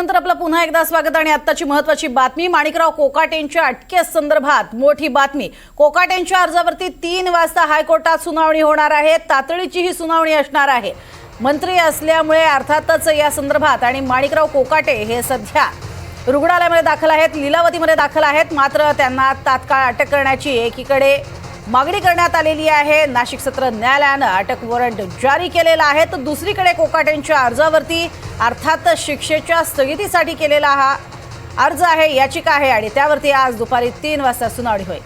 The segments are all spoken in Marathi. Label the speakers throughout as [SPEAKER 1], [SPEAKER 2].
[SPEAKER 1] नंतर आपलं पुन्हा एकदा स्वागत आणि आत्ताची महत्त्वाची बातमी माणिकराव कोकाटेंच्या अटकेसंदर्भात मोठी बातमी। कोकाटेंच्या अर्जावरती 3 वाजता हायकोर्टात सुनावणी होणार आहे। तातडीची ही सुनावणी असणार आहे। मंत्री असल्यामुळे अर्थातच या संदर्भात आणि माणिकराव कोकाटे हे सध्या रुग्णालयामध्ये दाखल आहेत, लीलावतीमध्ये दाखल आहेत। मात्र त्यांना तात्काळ अटक करण्याची एकीकडे मागणी करण्यात आलेली आहे। नाशिक सत्र न्यायालयाने अटक वॉरंट जारी केलेला आहे, तर दुसरीकडे कोकाटेंच्या अर्जावरती अर्थात शिक्षेच्या स्थगितीसाठी केलेला हा अर्ज आहे, याचिका आहे आणि त्यावरती आज दुपारी 3 वाजता सुनावणी होईल।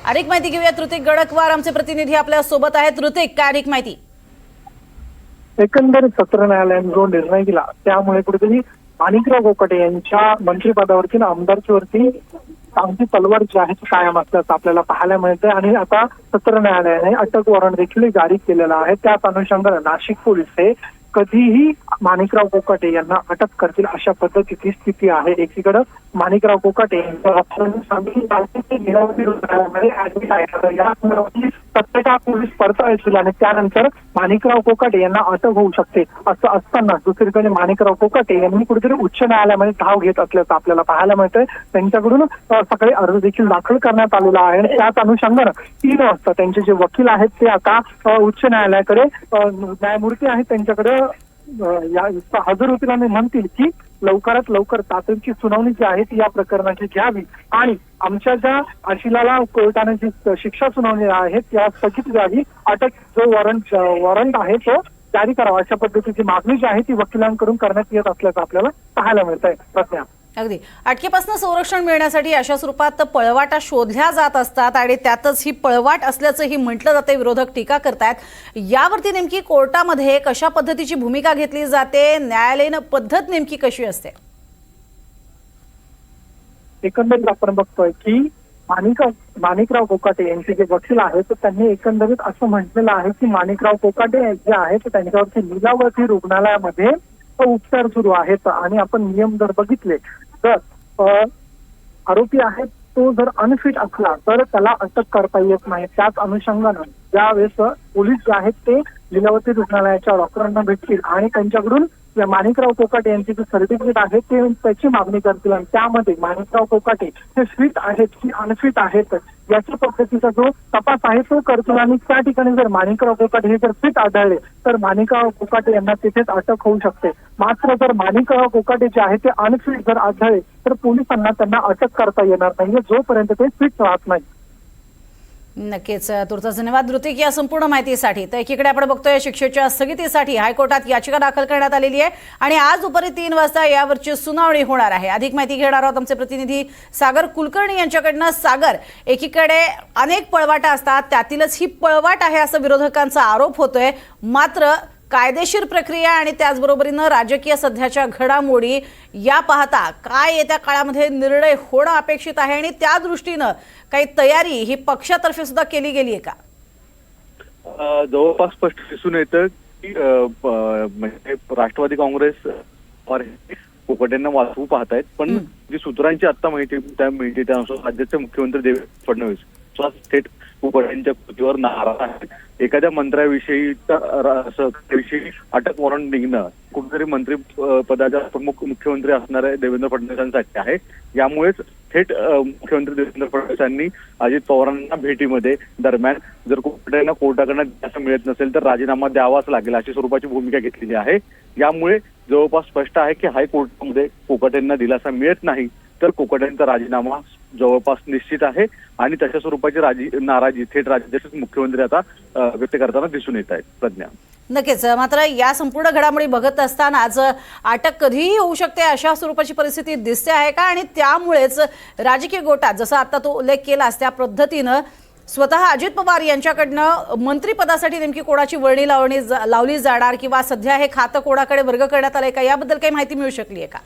[SPEAKER 1] अधिक माहिती घेऊया, ऋतिक गडकवार आमचे प्रतिनिधी आपल्या सोबत आहेत। ऋतिक, काय अधिक माहिती?
[SPEAKER 2] एकंदरीत सत्र न्यायालयाने जो निर्णय दिला त्यामुळे कुठेतरी माणिकराव कोकाटे यांच्या मंत्रिपदावरती आमदारकीवरती आमची तलवार जी आहे ती कायम असल्याचं आपल्याला पाहायला मिळते आणि आता सत्र न्यायालयाने अटक वॉरंट देखील जारी केलेला आहे। त्याच अनुषंगाने नाशिक पोलीस हे कधीही माणिकराव कोकाटे यांना अटक करतील अशा पद्धतीची स्थिती आहे। एकीकडे माणिकराव कोकाटे सत्तेचा पोलीस पडताळतील आणि त्यानंतर माणिकराव कोकाटे यांना अटक होऊ शकते असं असताना दुसरीकडे माणिकराव कोकाटे यांनी कुठेतरी उच्च न्यायालयामध्ये धाव घेत असल्याचं आपल्याला पाहायला मिळतंय। त्यांच्याकडून सकाळी अर्ज देखील दाखल करण्यात आलेला आहे आणि त्याच अनुषंगाने 3 वाजता त्यांचे जे वकील आहेत ते आता उच्च न्यायालयाकडे न्यायमूर्ती आहेत त्यांच्याकडे हजर होतील आणि म्हणतील की लवकरात लवकर तातडीची सुनावणी जी आहे ती या प्रकरणाची घ्यावी आणि आमच्या ज्या आशिलाला कोर्टाने जी शिक्षा सुनावणी आहे त्या स्थगित द्यावी, अटक जो वॉरंट आहे तो जारी करावा अशा पद्धतीची मागणी जी आहे ती वकिलांकडून करण्यात येत असल्याचं आपल्याला पाहायला मिळत आहे। प्रज्ञा,
[SPEAKER 1] अगदी अटकेपासून संरक्षण मिळण्यासाठी अशा स्वरूपात पळवाटा शोधल्या जात असतात आणि त्यातच ही पळवाट असल्याचंही म्हटलं जाते। विरोधक टीका करतायत। यावरती नेमकी कोर्टामध्ये कशा पद्धतीची भूमिका घेतली जाते, न्यायालयीन पद्धत नेमकी कशी असते?
[SPEAKER 2] एकंदरीत आपण बघतोय की माणिकराव कोकाटे यांचे जे वकील आहेत त्यांनी एकंदरीत असं म्हटलेलं आहे की माणिकराव कोकाटे जे आहेत त्यांच्यावरती लीलावती रुग्णालयामध्ये उपचार सुरू आहेत आणि आपण नियम जर बघितले तर आरोपी आहे तो जर अनफिट असला तर त्याला अटक करता येत नाही। त्याच अनुषंगाने ज्यावेळेस पोलीस जे आहेत ते लीलावती रुग्णालयाच्या डॉक्टरांना भेटतील आणि त्यांच्याकडून माणिकराव कोकाटे यांची जी सर्टिफिकेट आहे ते त्याची मागणी करतील आणि त्यामध्ये माणिकराव कोकाटे हे फिट आहेत की अनफिट आहेत याच्या पद्धतीचा जो तपास आहे तो करतील आणि त्या ठिकाणी जर माणिकराव कोकाटे हे जर फिट आढळले तर माणिकराव कोकाटे यांना तिथेच अटक होऊ शकते। मात्र जर माणिकराव कोकाटे जे आहे ते अनफिट जर आढळले तर पोलिसांना त्यांना अटक करता येणार नाही जोपर्यंत ते फिट राहत नाही।
[SPEAKER 1] नक्कीच, तुर्तास धन्यवाद ऋतिक या संपूर्ण माहितीसाठी। तर एकीकडे आपण बघतोय शिक्षेच्या स्थगितीसाठी हायकोर्टात याचिका दाखल करण्यात आलेली आहे आणि आज दुपारी 3 वाजता यावरची सुनावणी होणार आहे। अधिक माहिती घेणार आहोत आमचे प्रतिनिधी सागर कुलकर्णी यांच्याकडनं। सागर, एकीकडे अनेक पळवाटा असतात, त्यातीलच ही पळवाट आहे असं विरोधकांचा आरोप होतोय। मात्र कायदेशीर प्रक्रिया आणि त्याचबरोबरीनं राजकीय सध्याच्या घडामोडी या पाहता काय येत्या काळामध्ये निर्णय होणं अपेक्षित आहे आणि त्या दृष्टीनं काही तयारी ही पक्षातर्फे सुद्धा केली गेली आहे का?
[SPEAKER 3] जवळपास स्पष्ट दिसून येतं की म्हणजे राष्ट्रवादी काँग्रेस कोकाटेंना वाचवू पाहतायत, पण जी सूत्रांची आता माहिती त्यानुसार राज्याचे मुख्यमंत्री देवेंद्र फडणवीस थेट कोकाटेंच्या कृतीवर नाराज आहेत। एखाद्या मंत्र्याविषयी अटक वॉरंट निघणं कुठेतरी मंत्री पदाच्या प्रमुख मुख्यमंत्री असणाऱ्या देवेंद्र फडणवीसांसाठी आहे। यामुळेच थेट मुख्यमंत्री देवेंद्र फडणवीसांनी अजित पवारांना भेटीमध्ये दरम्यान जर कोकाटेंना कोर्टाकडनं दिलासा मिळत नसेल तर राजीनामा द्यावाच लागेल अशी स्वरूपाची भूमिका घेतलेली आहे। यामुळे जवळपास स्पष्ट आहे की हायकोर्टामध्ये कोकाटेंना दिलासा मिळत नाही तर कोकाटेंचा राजीनामा जवळपास निश्चित आहे आणि तशा स्वरूपाची नाराजी थेट राज्याचे मुख्यमंत्री आता व्यक्त करताना दिसून येत आहेत। प्रज्ञा,
[SPEAKER 1] नक्कीच, मात्र या संपूर्ण घडामोडी बघत असताना आज अटक कधीही होऊ शकते अशा स्वरूपाची परिस्थिती दिसते आहे का? आणि त्यामुळेच राजकीय गोटात जसं आता तो उल्लेख केलास त्या पद्धतीनं स्वतः अजित पवार यांच्याकडनं मंत्रिपदासाठी नेमकी कोणाची वर्णी लावली जाणार किंवा सध्या हे खातं कोणाकडे वर्ग करण्यात आलंय का, याबद्दल काही माहिती मिळू शकली आहे का?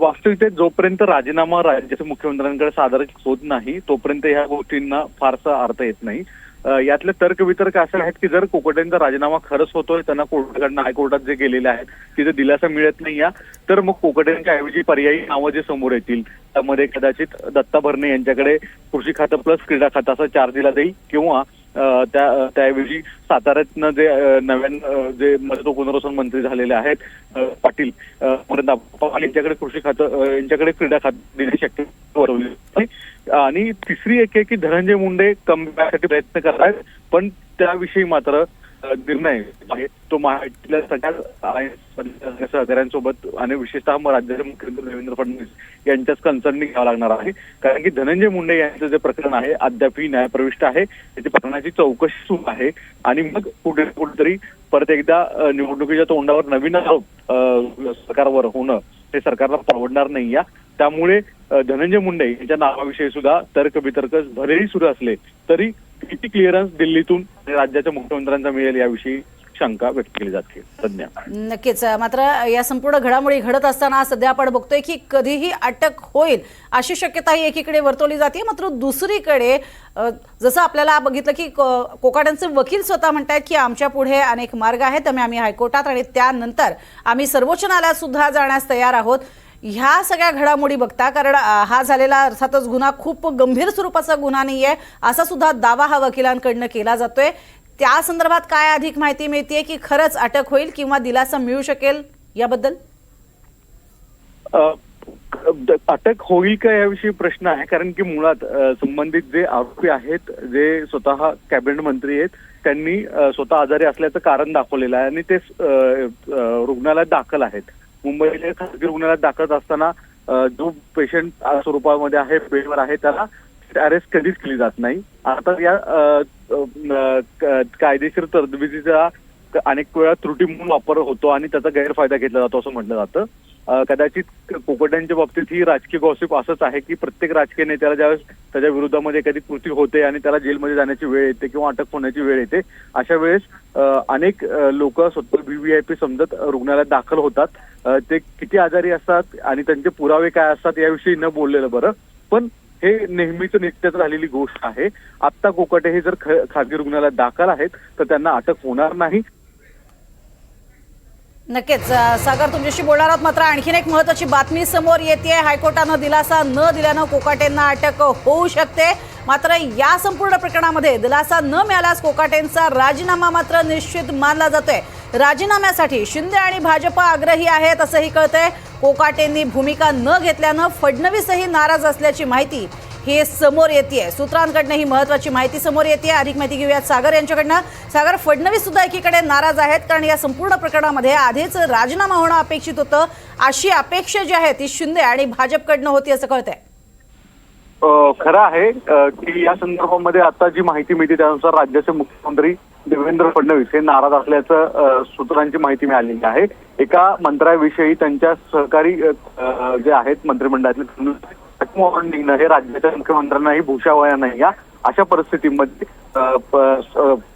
[SPEAKER 3] वास्तविकतेत जोपर्यंत राजीनामा राज्याच्या मुख्यमंत्र्यांकडे सादर होत नाही तोपर्यंत ह्या गोष्टींना फारसा अर्थ येत नाही। यातले तर्कवितर्क असे आहेत की जर कोकाटेंचा राजीनामा खरंच होतोय, त्यांना कोर्टाकडनं हायकोर्टात जे गेलेले आहेत तिथे दिलासा मिळत नाही तर मग कोकाटेंच्या ऐवजी पर्यायी नावं जे समोर येतील त्यामध्ये कदाचित दत्ता भरणे यांच्याकडे कृषी खातं प्लस क्रीडा खातं असा चार्ज दिला जाईल किंवा त्याऐवजी साताऱ्यातनं जे नव्यानं जे मदत व पुनर्वसन मंत्री झालेले आहेत पाटील यांच्याकडे कृषी खातं यांच्याकडे क्रीडा खातं देण्याची शक्यता वर्तवली आणि तिसरी एक आहे की धनंजय मुंडे कमबॅकसाठी प्रयत्न करतात पण त्याविषयी मात्र निर्णय आहे तो महाराष्ट्रातल्या सगळ्या सहकाऱ्यांसोबत आणि विशेषतः राज्याचे मुख्यमंत्री देवेंद्र फडणवीस यांच्याच कन्सर्ननी घ्यावा लागणार आहे कारण की धनंजय मुंडे यांचं जे प्रकरण आहे अद्यापही न्यायप्रविष्ट आहे त्याच्या प्रकरणाची चौकशी सुरू आहे आणि मग कुठेतरी परत एकदा निवडणुकीच्या तोंडावर नवीन आरोप सरकारवर होणं हे सरकारला परवडणार नाही या त्यामुळे धनंजय मुंडे यांच्या नावाविषयी सुद्धा तर्कबितर्क भलेही सुरू असले तरी किती क्लिअरन्स दिल्लीतून राज्याच्या मुख्यमंत्र्यांचा मिळेल याविषयी शंका व्यक्त केली जाते सध्या.
[SPEAKER 1] नक्कीच. मात्र या संपूर्ण घडामोडी घडत असताना सध्या आपण बघतोय की कधीही अटक होईल अशी शक्यताही एकीकडे वर्तवली जाते मात्र दुसरीकडे जसं आपल्याला बघितलं की कोकाटेंचे वकील स्वतः म्हणतात की आमच्या पुढे अनेक मार्ग आहेत त्यामुळे आम्ही हायकोर्टात आणि त्यानंतर आम्ही सर्वोच्च न्यायालयात सुद्धा जाण्यास तयार आहोत. ह्या सगळ्या घडामोडी बघता कारण हा झालेला अर्थातच गुन्हा खूप गंभीर स्वरूपाचा गुन्हा नाहीये असा सुद्धा दावा हा वकिलांकडनं केला जातोय त्या संदर्भात काय अधिक माहिती मिळतेय की खरंच अटक होईल किंवा दिलासा मिळू शकेल याबद्दल?
[SPEAKER 3] अटक होईल का याविषयी प्रश्न आहे कारण की मुळात संबंधित जे आरोपी आहेत जे स्वतः कॅबिनेट मंत्री आहेत त्यांनी स्वतः आजारी असल्याचं कारण दाखवलेलं आहे आणि ते रुग्णालयात दाखल आहेत. मुंबईच्या खासगी रुग्णालयात दाखल असताना जो पेशंट स्वरूपामध्ये आहे बेडवर आहे त्याला अरेस्ट कधीच केली जात नाही. आता या कायदेशीर तरतुदीचा अनेक वेळा त्रुटी म्हणून वापर होतो आणि त्याचा गैरफायदा घेतला जातो असं म्हटलं जातं. कदाचित कोकाटेंच्या बाबतीत ही राजकीय गॉसिप असंच आहे की प्रत्येक राजकीय नेत्याला ज्यावेळेस त्याच्या विरोधामध्ये एखादी कृती होते आणि त्याला जेलमध्ये जाण्याची वेळ येते किंवा अटक होण्याची वेळ येते अशा वेळेस अनेक लोक स्वतः VVIP समजत रुग्णालयात दाखल होतात. ते किती आजारी असतात आणि त्यांचे पुरावे काय असतात याविषयी न बोललेलं बरं पण हे नेहमीच नित्यच झालेली गोष्ट आहे. आत्ता कोकाटे हे जर खासगी रुग्णालयात दाखल आहेत तर त्यांना अटक होणार नाही.
[SPEAKER 1] नक्कीच. सागर तुमच्याशी बोलणार आहोत मात्र आणखीन एक महत्त्वाची बातमी समोर येते. हायकोर्टानं दिलासा न दिल्यानं कोकाटेंना अटक होऊ शकते मात्र या संपूर्ण प्रकरणामध्ये दिलासा न मिळाल्यास कोकाटेंचा राजीनामा मात्र निश्चित मानला जातोय. राजीनाम्यासाठी शिंदे आणि भाजप आग्रही आहेत असंही कळतंय. कोकाटेंनी भूमिका न घेतल्यानं फडणवीसही नाराज असल्याची माहिती हे समोर येते. सूत्रांकडनं ही महत्त्वाची माहिती समोर येते. अधिक माहिती घेऊयात सागर यांच्याकडनं. सागर, फडणवीस सुद्धा एकीकडे नाराज आहेत कारण या संपूर्ण प्रकरणामध्ये आधीच राजीनामा होणं अपेक्षित होतं. अशी अपेक्षा जी आहे ती शिंदे आणि भाजपकडनं होती असं कळतंय.
[SPEAKER 3] खरं आहे की या संदर्भामध्ये आता जी माहिती मिळते त्यानुसार राज्याचे मुख्यमंत्री देवेंद्र फडणवीस हे नाराज असल्याचं सूत्रांची माहिती मिळालेली आहे. एका मंत्र्याविषयी त्यांच्या सहकारी जे आहेत मंत्रिमंडळातले निघणं हे राज्याच्या मुख्यमंत्र्यांनाही भूषावया नाही. या अशा परिस्थितीमध्ये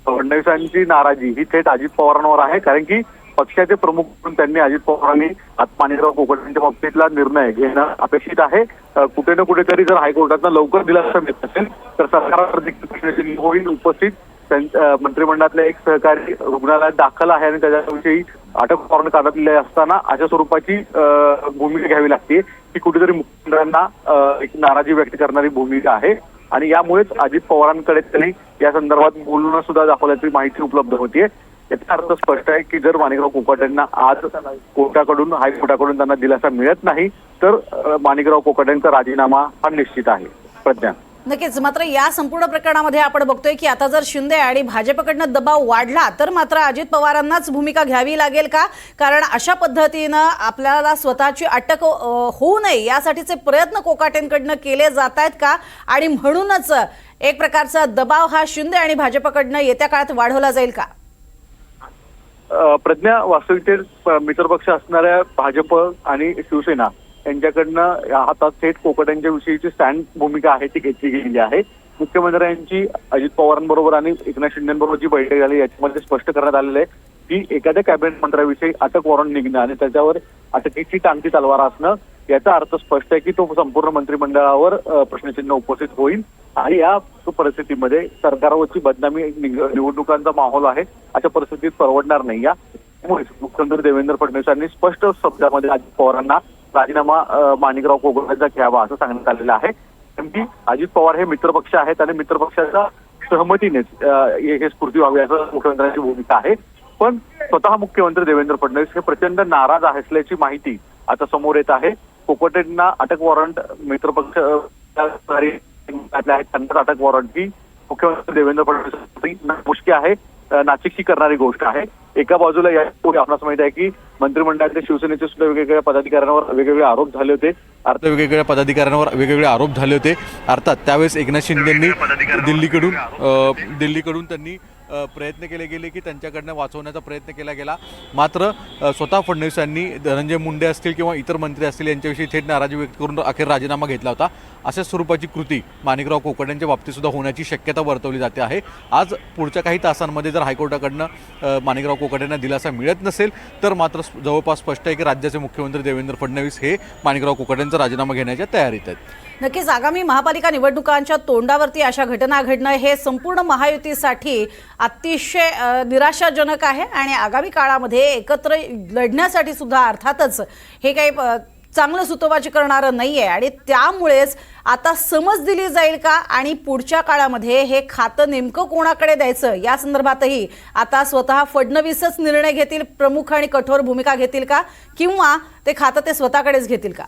[SPEAKER 3] फडणवीसांची नाराजी ही थेट अजित पवारांवर आहे कारण की पक्षाचे प्रमुख म्हणून त्यांनी अजित पवारांनी माणिकराव कोकाटेंच्या बाबतीतला निर्णय घेणं अपेक्षित आहे. कुठे ना कुठेतरी जर हायकोर्टातनं लवकर दिलासा मिळत असेल तर सरकारवर देखील प्रश्नचिन्ह होईल. उपस्थित मंत्रिमंडळातले एक सहकारी रुग्णालयात दाखल आहे आणि त्याच्याविषयी अटक वॉरंट काढलेले असताना अशा स्वरूपाची भूमिका घ्यावी लागते की कुठेतरी मुख्यमंत्र्यांना एक नाराजी व्यक्त करणारी भूमिका आहे आणि यामुळेच अजित पवारांकडे त्यांनी या संदर्भात बोलणं सुद्धा दाखवल्याची माहिती उपलब्ध होतीये. याचा अर्थ स्पष्ट आहे की जर माणिकराव कोकाटेंना आज कोर्टाकडून हायकोर्टाकडून त्यांना दिलासा मिळत नाही तर माणिकराव कोकाटेंचा राजीनामा हा निश्चित आहे. प्रज्ञा.
[SPEAKER 1] नक्कीच. मात्र या संपूर्ण प्रकरणामध्ये आपण बघतोय की आता जर शिंदे आणि भाजपकडनं दबाव वाढला तर मात्र अजित पवारांनाच भूमिका घ्यावी लागेल का? कारण अशा पद्धतीनं आपल्याला स्वतःची अटक होऊ नये यासाठीचे प्रयत्न कोकाटेंकडनं केले जात आहेत का? आणि म्हणूनच एक प्रकारचा दबाव हा शिंदे आणि भाजपकडनं येत्या काळात वाढवला जाईल का?
[SPEAKER 3] प्रज्ञा, वास्तविकतेत मित्रपक्ष असणाऱ्या भाजप आणि शिवसेना यांच्याकडनं आता थेट कोकाटेंच्या विषयीची स्टँड भूमिका आहे ती घेतली गेलेली आहे. मुख्यमंत्र्यांची अजित पवारांबरोबर आणि एकनाथ शिंदेबरोबर जी बैठक झाली याच्यामध्ये स्पष्ट करण्यात आलेलं आहे की एखाद्या कॅबिनेट मंत्र्याविषयी अटक वॉरंट निघणं आणि त्याच्यावर अटकेची टांगती तलवार असणं याचा अर्थ स्पष्ट आहे की तो संपूर्ण मंत्रिमंडळावर प्रश्नचिन्ह उपस्थित होईल आणि या परिस्थितीमध्ये सरकारवरची बदनामी निवडणुकांचा माहोल आहे अशा परिस्थितीत परवडणार नाही. यामुळे मुख्यमंत्री देवेंद्र फडणवीसांनी स्पष्ट शब्दामध्ये अजित पवारांना राजीनामा माणिकराव कोकाटेंचा घ्यावा असं सांगण्यात आलेलं आहे. कारण की अजित पवार हे मित्रपक्ष आहेत आणि मित्रपक्षाचा सहमतीनेच हे स्फूर्ती व्हावी असं मुख्यमंत्र्यांची भूमिका आहे. पण स्वतः मुख्यमंत्री देवेंद्र फडणवीस हे प्रचंड नाराज असल्याची माहिती आता समोर येत आहे. कोकाटेंना अटक वॉरंट मित्रपक्ष त्यांना अटक वॉरंट ही मुख्यमंत्री देवेंद्र फडणवीस मुश्किल आहे, नाचिकशी करणारी गोष्ट आहे. एका बाजूला या आपल्याला माहिती आहे की मंत्रिमंडळातल्या शिवसेनेचे सुद्धा वेगवेगळ्या पदाधिकाऱ्यांवर वेगवेगळे आरोप झाले होते. वेगवेगळ्या पदाधिकाऱ्यांवर वेगवेगळे आरोप झाले होते. अर्थात त्यावेळेस एकनाथ शिंदेंनी दिल्लीकडून त्यांनी प्रयत्न केले गेले की त्यांच्याकडनं वाचवण्याचा प्रयत्न केला गेला. मात्र स्वतः फडणवीसांनी धनंजय मुंडे असतील किंवा इतर मंत्री असतील यांच्याविषयी थेट नाराजी व्यक्त करून अखेर राजीनामा घेतला होता. अशा स्वरूपाची कृती माणिकराव कोकाटेंच्या बाबतीत सुद्धा होण्याची शक्यता वर्तवली जाते आहे. आज पुढच्या काही तासांमध्ये जर हायकोर्टाकडनं माणिकराव कोकाटेंना दिलासा मिळत नसेल तर मात्र जवळपास स्पष्ट आहे की राज्याचे मुख्यमंत्री देवेंद्र फडणवीस हे माणिकराव कोकाटेंचा राजीनामा घेण्याच्या तयारीत आहेत.
[SPEAKER 1] नक्कीच आगामी महापालिका निवडणुकांच्या तोंडावरती अशा घटना घडणं हे संपूर्ण महायुतीसाठी अतिशय निराशाजनक आहे आणि आगामी काळामध्ये एकत्र लढण्यासाठी सुद्धा अर्थातच हे काही चांगलं सुतोवाची करणारं नाही आहे. आणि त्यामुळेच आता समज दिली जाईल का आणि पुढच्या काळामध्ये हे खातं नेमकं कोणाकडे द्यायचं या संदर्भातही आता स्वतः फडणवीसच निर्णय घेतील, प्रमुख आणि कठोर भूमिका घेतील का, किंवा ते खातं ते स्वतःकडेच घेतील का?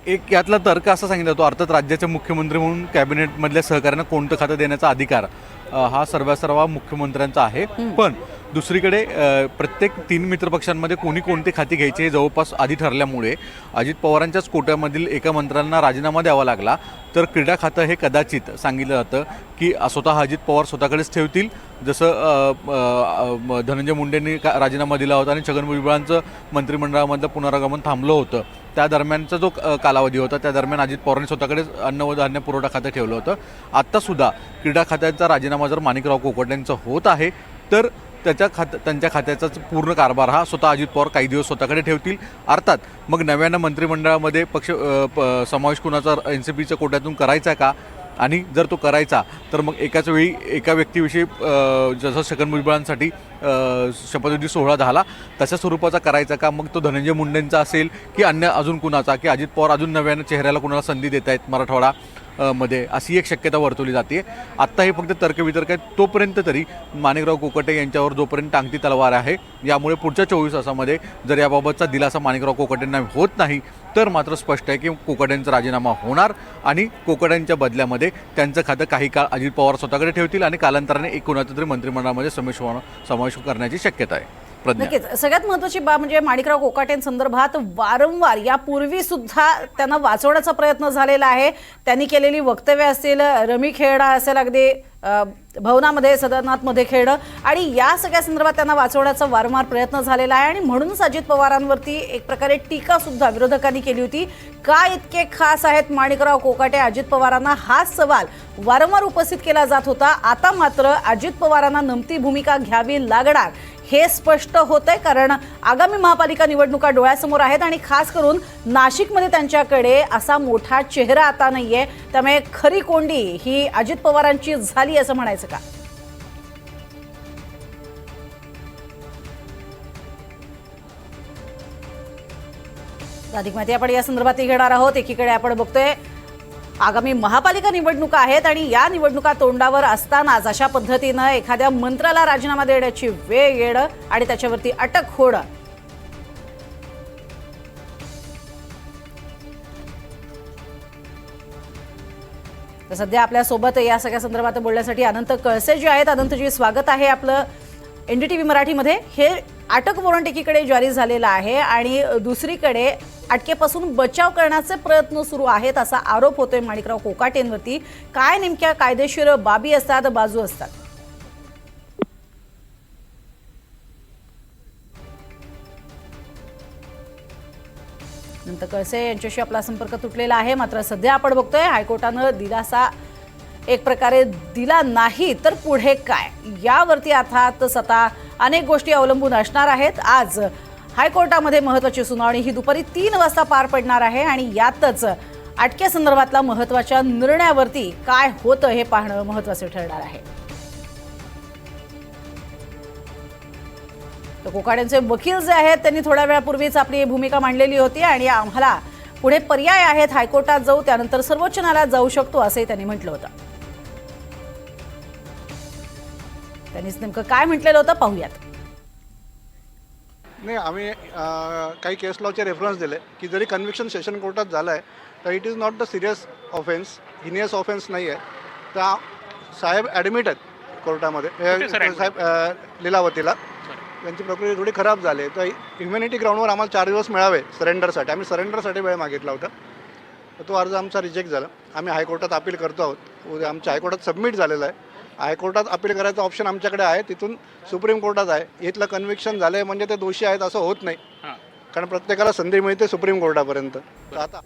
[SPEAKER 4] एक यातला तर्क असा सांगितला जातो, अर्थात राज्याचे मुख्यमंत्री म्हणून कॅबिनेटमधल्या सहकार्यांना कोणतं खातं देण्याचा अधिकार हा सर्वांसर्वा मुख्यमंत्र्यांचा आहे. पण दुसरीकडे प्रत्येक 3 मित्रपक्षांमध्ये कोणी कोणती खाती घ्यायची हे जवळपास आधी ठरल्यामुळे अजित पवारांच्याच कोट्यामधील एका मंत्र्यांना राजीनामा द्यावा लागला. तर क्रीडा खातं हे कदाचित सांगितलं जातं की स्वतः अजित पवार स्वतःकडेच ठेवतील, जसं धनंजय मुंडेंनी राजीनामा दिला होता आणि छगन भुजबळांचं मंत्रिमंडळामधलं पुनरागमन थांबलं होतं. त्या दरम्यानचा जो कालावधी होता त्या दरम्यान अजित पवारांनी स्वतःकडेच अन्न व धान्य पुरवठा खातं ठेवलं होतं. आत्तासुद्धा क्रीडा खात्याचा राजीनामा जर माणिकराव कोकाटेंचा होत आहे तर त्यांच्या खात्याचाच पूर्ण कारभार हा स्वतः अजित पवार काही दिवस स्वतःकडे ठेवतील. अर्थात मग नव्यानं मंत्रिमंडळामध्ये समावेश कुणाचा NCPच्या कोट्यातून करायचा का, आणि जर तो करायचा तर मग एकाच वेळी एका व्यक्तीविषयी जसं छगन भुजबळांसाठी शपथविधी सोहळा झाला तशा स्वरूपाचा करायचा का, मग तो धनंजय मुंडेंचा असेल की अन्य अजून कुणाचा, की अजित पवार अजून नव्यानं चेहऱ्याला कुणाला संधी देत आहेत मराठवाडा मध्ये, अशी एक शक्यता वर्तवली जाते. आत्ता हे फक्त तर्कवितर्क आहे. तोपर्यंत तरी माणिकराव कोकाटे यांच्यावर जोपर्यंत टांगती तलवार आहे, यामुळे पुढच्या 24 तासामध्ये जर याबाबतचा दिलासा माणिकराव कोकाटेंना होत नाही तर मात्र स्पष्ट आहे की कोकाटेंचा राजीनामा होणार आणि कोकाटेंच्या बदल्यामध्ये त्यांचं खातं काही काळ अजित पवार स्वतःकडे ठेवतील आणि कालांतराने एक कोणाचं तरी मंत्रिमंडळामध्ये समावेश करण्याची शक्यता आहे.
[SPEAKER 1] नक्कीच सगळ्यात महत्त्वाची बाब म्हणजे माणिकराव कोकाटेंसंदर्भात वारंवार यापूर्वी सुद्धा त्यांना वाचवण्याचा प्रयत्न झालेला आहे. त्यांनी केलेली वक्तव्य असतील, रमी खेळणं असेल, अगदी भवनामध्ये सदनातमध्ये खेळणं, आणि या सगळ्या संदर्भात त्यांना वाचवण्याचा वारंवार प्रयत्न झालेला आहे. आणि म्हणूनच अजित पवारांवरती एक प्रकारे टीका सुद्धा विरोधकांनी केली होती. का इतके खास आहेत माणिकराव कोकाटे अजित पवारांना, हा सवाल वारंवार उपस्थित केला जात होता. आता मात्र अजित पवारांना नमती भूमिका घ्यावी लागणार हे स्पष्ट होतंय, कारण आगामी महापालिका निवडणुका डोळ्यासमोर आहेत आणि खास करून नाशिकमध्ये त्यांच्याकडे असा मोठा चेहरा आता नाहीये. त्यामुळे खरी कोंडी ही अजित पवारांची झाली असं म्हणायचं का? अधिक माहिती आपण या संदर्भात घेणार आहोत. एकीकडे आपण बघतोय आगामी महापालिका निवडणुका आहेत आणि या निवडणुका तोंडावर असतानाच अशा पद्धतीनं एखाद्या मंत्र्याला राजीनामा देण्याची वेळ येणं आणि त्याच्यावरती अटक होणं, तर सध्या आपल्यासोबत या सगळ्या संदर्भात बोलण्यासाठी अनंत कळसे जे आहेत. अनंतजी, स्वागत आहे आपलं NDTV मराठीमध्ये. हे अटक वॉरंट एकीकडे जारी झालेला आहे आणि दुसरीकडे अटकेपासून बचाव करण्याचे प्रयत्न सुरू आहेत असा आरोप होतोय माणिकराव कोकाटेंवरती. काय नेमक्या कायदेशीर बाबी असतात, बाजू असतात? अनंत कळसे यांच्याशी आपला संपर्क तुटलेला आहे. मात्र सध्या आपण बघतोय हायकोर्टानं दिलासा एक प्रकारे दिला नाही तर पुढे काय, यावरती अर्थातच आता अनेक गोष्टी अवलंबून असणार आहेत. आज हायकोर्टामध्ये महत्त्वाची सुनावणी ही दुपारी 3 वाजता पार पडणार आहे आणि यातच अटकेसंदर्भातला महत्त्वाच्या निर्णयावरती काय होतं हे पाहणं महत्त्वाचे ठरणार आहे. तर कोकाटेंचे वकील जे आहेत त्यांनी थोड्या वेळापूर्वीच आपली भूमिका मांडलेली होती आणि आम्हाला पुढे पर्याय आहेत, हायकोर्टात जाऊ, त्यानंतर सर्वोच्च न्यायालयात जाऊ शकतो असंही त्यांनी म्हटलं होतं. त्यांनीच नेमकं काय म्हटलेलं होतं पाहूयात.
[SPEAKER 5] नाही, आम्ही काही केस लॉचे रेफरन्स दिले की जरी कन्व्हिक्शन सेशन कोर्टात झालं आहे तर it is not the serious offence, heinous offence नाही आहे. तर साहेब ॲडमिट आहेत कोर्टामध्ये, साहेब लिलावतीला. त्यांची प्रकृती थोडी खराब झाली आहे. तर ह्युमॅनिटी ग्राउंडवर आम्हाला 4 दिवस मिळावे सरेंडरसाठी. आम्ही सरेंडरसाठी वेळ मागितला होता, तर तो अर्ज आमचा रिजेक्ट झाला. आम्ही हायकोर्टात अपील करतो आहोत. उद्या आमच्या हायकोर्टात सबमिट झालेला आहे. हायकोर्टात अपील करायचा ऑप्शन आमच्याकडे आहे, तिथून सुप्रीम कोर्टात आहे. इथलं कन्व्हिक्शन झालं आहे म्हणजे ते दोषी आहेत असं होत नाही, कारण प्रत्येकाला संधी मिळते सुप्रीम कोर्टापर्यंत. तर आता